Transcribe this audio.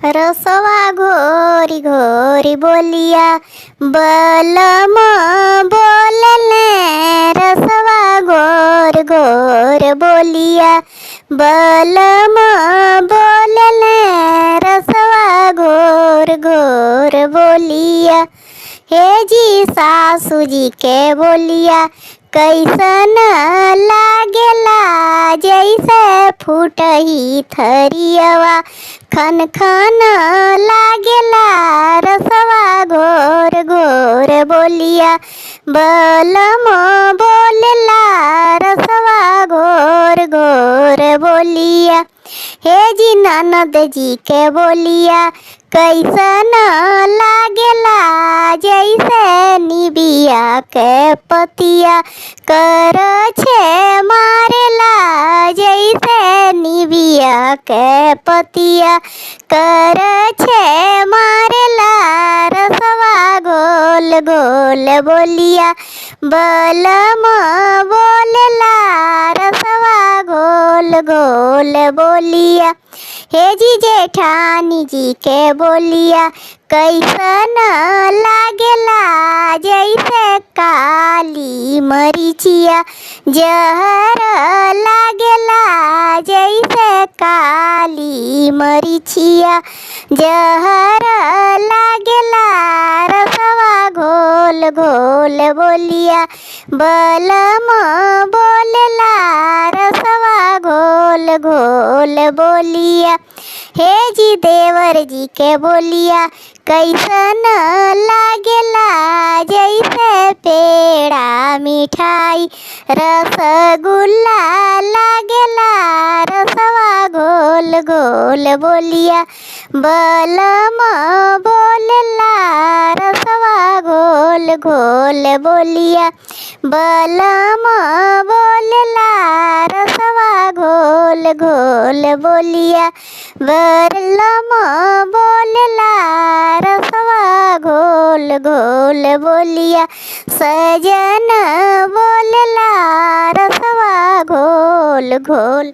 रसवा घोरी घोरी बोलिया बलम बोलले। रसवा घोर घोर बोलिया बलम बोलले। रसवा घोर घोर बोलिया। हे जी सासू जी के बोलिया कैसन लागेला। जैसे फूटही थरियवा खन खन लागेला। रसवा घोर घोर बोलिया बलम बोलेला। रसवा घोर घोर बोलिया। हे जी ननद जी के बोलिया कैसन लागेला। जैसे निबिया के पतिया कर छे मारेला। जैसे निबिया के पतिया कर छे मारेला। रसवा गोल गोल बोलिया बलम बोलेला। रसवा गोल गोल बोलिया। हे जी जेठानी जी के बोलिया कैसन लागेला। जैसे काली मरीचिया जहर लागेला। जैसे काली मरीचिया जहर लागेला। रसवा घोल घोल बोलिया बलम बोलेला। रसवा घोल घोल बोलिया। हे जी देवर जी के बोलिया कैसन लागेला। जैसे पेड़ा मिठाई रसगुल्ला लागेला। रसवा घोल घोल बोलिया बलम बोलेला। रसवा घोल घोल बोलिया बलम बोलेला। रसवा घोल घोल बोलिया बलम बोलेला। रसवा घोल घोल बोलिया सजन बोलेला। रसवा घोल घोल।